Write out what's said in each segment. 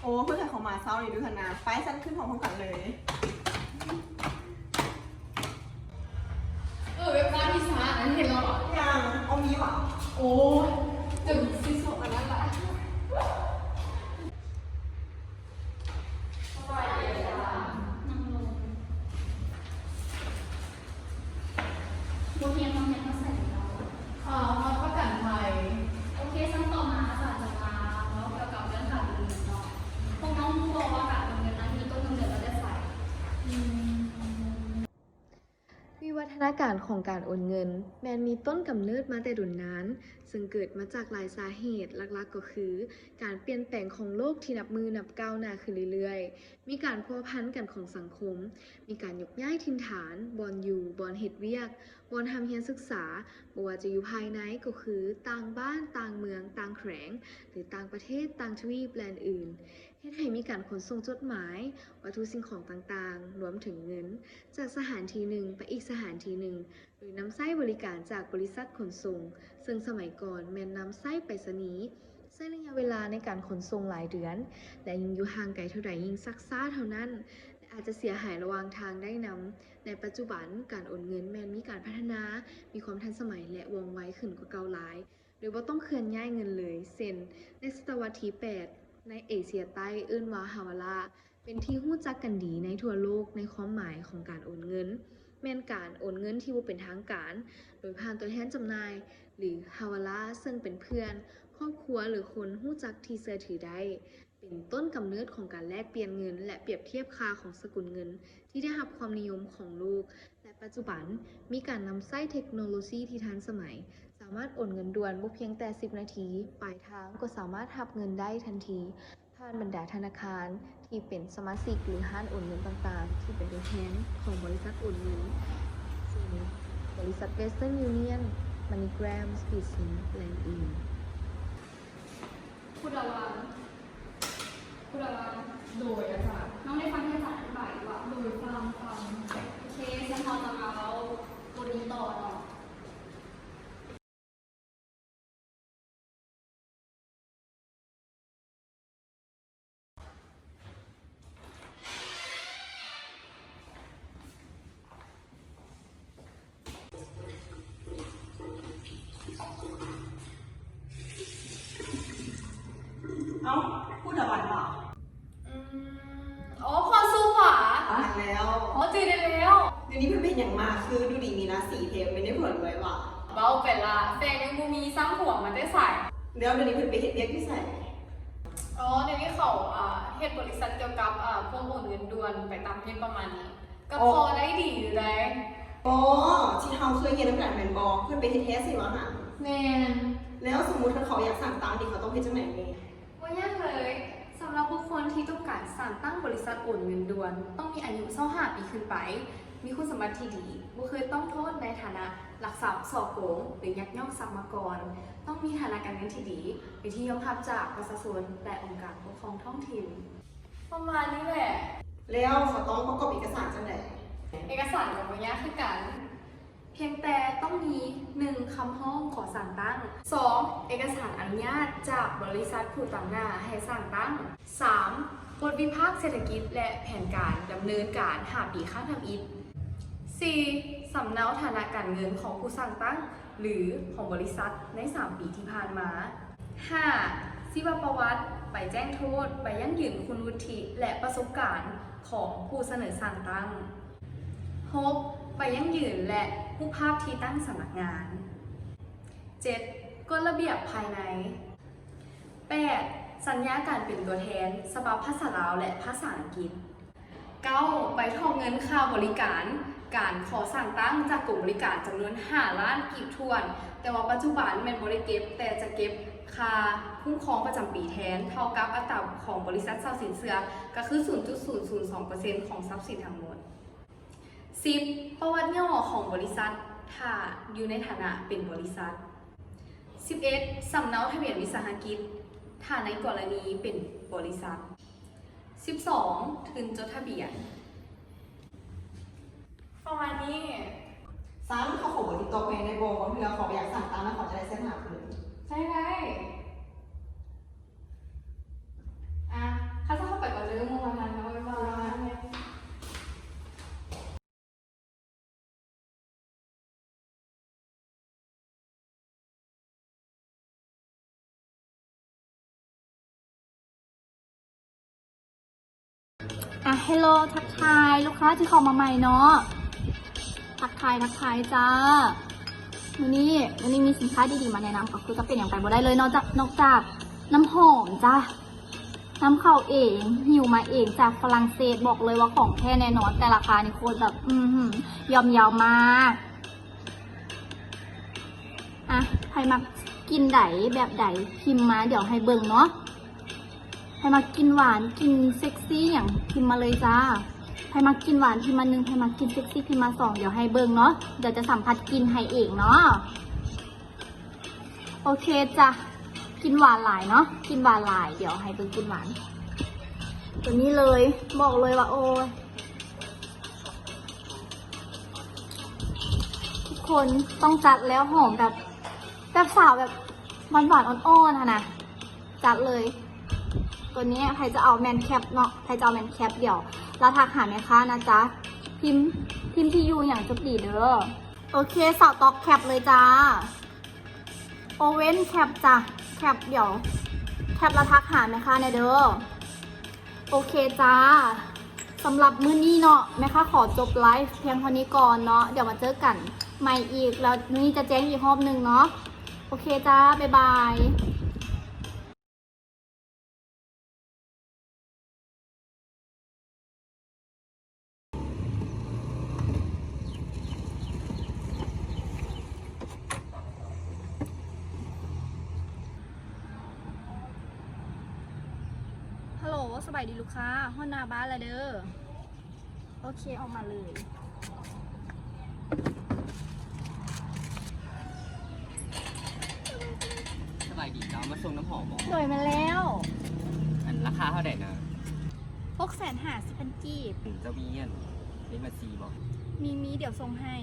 โอ้เพื่อนของมาเศร้าเลยดูขนาดไฟสั้นขึ้นของพร้อมกันเลยเว็บบ้านพี่สานั้นเห็นแล้วเหรอยังเอามีวะโอ้จะมีซิสโซอันนั้นแหละสบายดีจ้ะนั่งลงโบเฮียนทำยังไงใส่เรามาประกันภัยโอเคขั้นต่อมาค่ะจะมาเนาะเกี่ยวกับเรื่องการเงินเนาะพวกน้องบอกว่าการเงินนั้นมีต้นกำเนิดเราได้ใส่วิวัฒนาการของการโอนเงินแมนมีต้นกำเนิดมาแต่ดุนนานซึ่งเกิดมาจากหลายสาเหตุหลักๆก็คือการเปลี่ยนแปลงของโลกที่นับมือนับก้าวหน้าขึ้นเรื่อยๆมีการพัวพันกันของสังคมมีการยกย้ายถิ่นฐานบอนอยู่บอนเฮ็ดเวียกบอนทำเรียนศึกษาบ่ว่าจะอยู่ภายในก็คือต่างบ้านต่างเมืองต่างแขวงหรือต่างประเทศต่างทวีปและอื่นเฮ็ดให้มีการขนส่งจดหมายวัตถุสิ่งของต่างๆรวมถึงเงินจากสถานที่หนึ่งไปอีกสถานที่หนึ่งโดยนำไส้บริการจากบริษัทขนส่งซึ่งสมัยก่อนแม่นนำไส้ไปรษณีย์ใช้ระยะเวลาในการขนส่งหลายเดือนและยิ่งอยู่ห่างไกลเท่าใดยิ่งซักซ่าเท่านั้นและอาจจะเสียหายระหว่างทางได้นำในปัจจุบันการโอนเงินแม่นมีการพัฒนามีความทันสมัยและว่องไวขึ้นกว่าเก่าหลายโดยบ่ต้องเคลื่อนย้ายเงินเลยเช่นในศตวรรษที่ 8 ในเอเชียใต้เอิ้นว่าฮาวาลาเป็นที่รู้จักกันดีในทั่วโลกในความหมายของการโอนเงินแม่นการโอนเงินที่บ่เป็นทางการโดยผ่านตัวแทนจำหน่ายหรือฮาวาลาซึ่งเป็นเพื่อนครอบครัวหรือคนรู้จักที่เชื่อถือได้เป็นต้นกำเนิดของการแลกเปลี่ยนเงินและเปรียบเทียบค่าของสกุลเงินที่ได้รับความนิยมของโลกและปัจจุบันมีการนำใช้เทคโนโลยีที่ทันสมัยสามารถโอนเงินด่วนบ่เพียงแต่10นาทีปลายทางก็สามารถรับเงินได้ทันทีผ่านบรรดาธนาคารที่เป็นสมาชิกหรือห้างโอนเงินต่างๆที่เป็นตัวแทนของบริษัทโอนเงินเช่นบริษัท Western Union MoneyGram Speedlink และอื่นคุณระวังโดยอาจารย์น้องได้ฟังที่อาจารย์อธิบายว่าโดยฟังโอเคฉันพอจะมาเอาตัวนี้ต่อเนาะเอ้าพูดแต่วันเปล่าอ๋อพอสู้หวาอ่านแล้ว อ๋อจืดได้แล้ว เดี๋ยวนี้มันเป็นอย่างมากคือดูดีมีนะ4 เทปไม่ได้ผลไว้ว่ะ เบาไปละแฟนยังมูมีซ้ำหัวมันได้ใส่ แล้วเดี๋ยวนี้เพิ่นไปเฮ็ดเรียกที่ใส่ อ๋อเดี๋ยวนี้เขาเฮ็ดบริษัทเกี่ยวกับพวกโอนเงินด่วนไปตามเฮ็ดประมาณนี้ก็พอได้ดีอยู่ได้ อ๋อที่เฮาเคยเฮ็ดน้ำกันแม่นบ่เพิ่นไปเฮ็ดแท้สิวะหั่น แม่น แล้วสมมุติถ้าเขาอยากสั่งตามนี่เขาต้องเฮ็ดจังได๋แม่ ว่ายากเลยสำหรับบุคคลที่ต้องการสร้างตั้งบริษัทโอนเงินด่วนต้องมีอายุ25 ปีขึ้นไปมีคุณสมบัติที่ดีบ่เคยต้องโทษในฐานะลักทรัพย์ฉ้อโกงหรือยักยอกทรัพย์มาก่อนต้องมีฐานะการเงินที่ดีเป็นที่ยอมรับจากประชาชนและองค์การปกครองท้องถิ่นประมาณนี้แหละ แล้วเขาต้องประกอบเอกสารจังได๋ เอกสารกับบ่ยากคือกันเพียงแต่ต้องมี 1. คำห้องขอสั่งตั้ง 2. เอกสารอนุญาตจากบริษัทผู้ตั้งหน้าให้สั่งตั้ง 3. บทวิพากษ์เศรษฐกิจและแผนการดำเนินการ5 ปีข้างทำอิฐ 4. สำเนาฐานะการเงินของผู้สั่งตั้ง หรือของบริษัทใน 3 ปีที่ผ่านมา 5. ชีวประวัติใบแจ้งโทษใบยั่งยืนคุณวุฒิและประสบการณ์ของผู้เสนอสั่งตั้ง 6. ใบยั่งยืนและรูปภาพที่ตั้งสำนักงาน 7. กฎระเบียบภายใน 8. สัญญาการเป็นตัวแทนฉบับภาษาลาวและภาษาอังกฤษ 9. ใบทองเงินค่าบริการการขอสั่งตั้งจากกลุ่มบริการจำนวน5 ล้านกีบถ้วนแต่ว่าปัจจุบันแม่นบ่ได้เก็บแต่จะเก็บค่าคุ้มครองประจำปีแทนเท่ากับอัตราของบริษัททรัพย์สินเสื่อมก็คือ 0.002% ของทรัพย์สินทั้งหมด 10. ประวัติย่อของบริษัทถ้าอยู่ในฐานะเป็นบริษัท 11. สำเนาทะเบียนวิสาหกิจถ้าในกรณีเป็นบริษัท 12. ทุนจดทะเบียนประมาณนี้ ซ้ำเขาขอเบอร์ติดต่อไปในโบเพื่อเขาอยากสั่งตามแล้วเขาจะได้เส้นหาคืน ใช่ ฮัลโหลทักทายลูกค้าที่เข้ามาใหม่เนาะทักทายจ้าวันนี้มีสินค้าดีๆมาแนะนำก็คือจะเป็นอย่างไรบ่ได้เลยนอกจากน้ำหอมจ้าน้ำเข้าเองหิวมาเองจากฝรั่งเศสบอกเลยว่าของแท้แน่นอนแต่ราคานี่โคตรแบบยอมเยาวมากใครมากินไดแบบไดพิมพ์มาเดี๋ยวให้เบิ่งเนาะใครมากินหวานกินเซ็กซี่อย่างพิมพ์มาเลยจ้าใครมากินหวานพิมพ์มา1ใครมากินเซ็กซี่พิมพ์มา2เดี๋ยวให้เบิ่งเนาะเดี๋ยวจะสัมผัสกินให้เองเนาะโอเคจ้ะกินหวานหลายเนาะกินหวานหลายเดี๋ยวให้เบิ่งกินหวานตัวนี้เลยบอกเลยว่าโอ้ยทุกคนต้องจัดแล้วหอมแบบสาวแบบหวานอ่อนๆนะจัดเลยตัวนี้ใครจะเอาแมนแคปเนาะใครจะเอาแมนแคปเดี๋ยวเราทักหาแม่ค้านะจ๊ะพิมพ์ที่อยู่อย่างจุดดีเด้อโอเคสาวตอกแคปเลยจ้าโอเว่นแคปจ้ะแคปเดี๋ยวแคปเราทักหาแม่ค้าในเด้อโอเคจ้าสำหรับมื้อนี้เนาะแม่ค้าขอจบไลฟ์เพียงเท่านี้ก่อนเนาะเดี๋ยวมาเจอกันใหม่อีกแล้วนี่จะแจ้งอีกรอบนึงเนาะโอเคจ้าบ๊ายบายฮัลโหลสบายดีลูกค้าห้องหน้าบ้านแล้วเด้อโอเคออกมาเลยสบายดีจ้ามาส่งน้ำหอมบอก โดยมาแล้ว อันราคาเท่าไหร่นะ 650,000 กีบ เจ้ามีเงี้ยนี่มาซีบอก มีเดี๋ยวส่งให้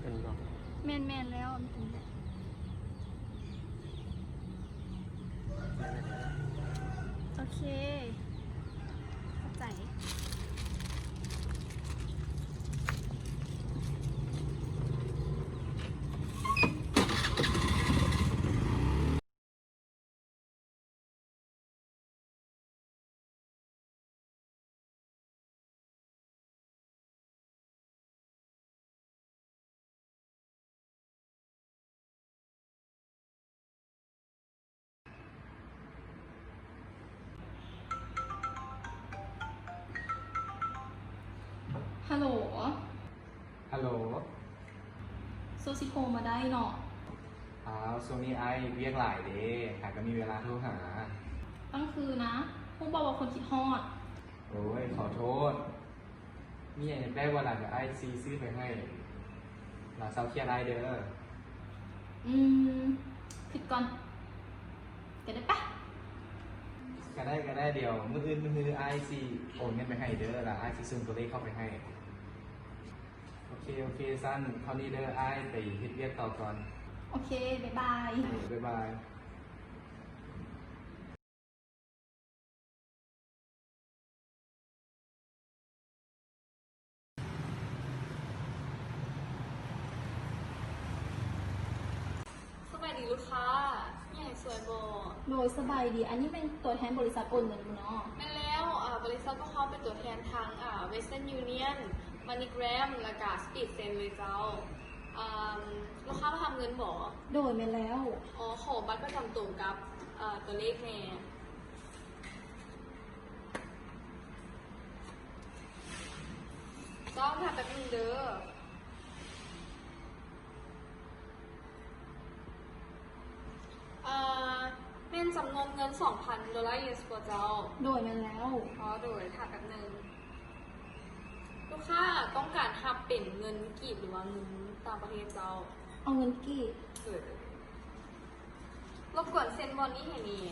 อันนี้บอก แมนแล้วโอเคเข้าใจฮัลโหล ฮัลโหล โซซิโคมาได้เนาะ ช่วงนี้ไอเรียกหลายเด้หาก็มีเวลาโทรหา ตั้งคือนะพวกบอกว่าคนคิดฮอด โอ้ย ขอโทษ มีอะไรได้ว่าหลังจากไอซีซื้อไปให้หลังเซาเครียดไอเด้อ ผิดก่อนจะได้ปะ ก็ได้เดี๋ยวมืออื่นไอซีโอนเงินไปให้เด้อแล้วไอซีส่งตัวเลขเข้าไปให้ โอเคสั้นเท่านี้เด้อไอไปเฮ็ดเรียกต่อก่อน โอเค บ๊ายบาย บ๊ายบาย สบายดีลูกค้าใหญ่สวยโบโดยสบายดี อันนี้เป็นตัวแทนบริษัทโอนเงินเนาะแม่แล้วบริษัทพวกเขาเป็นตัวแทนทางWestern Union MoneyGram และก็ SpeedSend เลยเจ้าลูกค้ามาทำเงินบ่โดยแม่แล้วขอบัตรประจำตัวกับตัวเลขแม่ต้องทำแบบนึงเด้อเป็นจำนวนเงิน $2,000 US กว่าเจ้าโดยมาแล้วโดยค่ะแบบนึงลูกค้าต้องการหับเป็นเงินกีบหรือว่าเงินต่างประเทศเจ้าเอาเงินกีบรบกวนเซ็นบอลนี้ให้นี่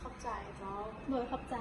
ขอบใจเจ้าโดยขอบใจ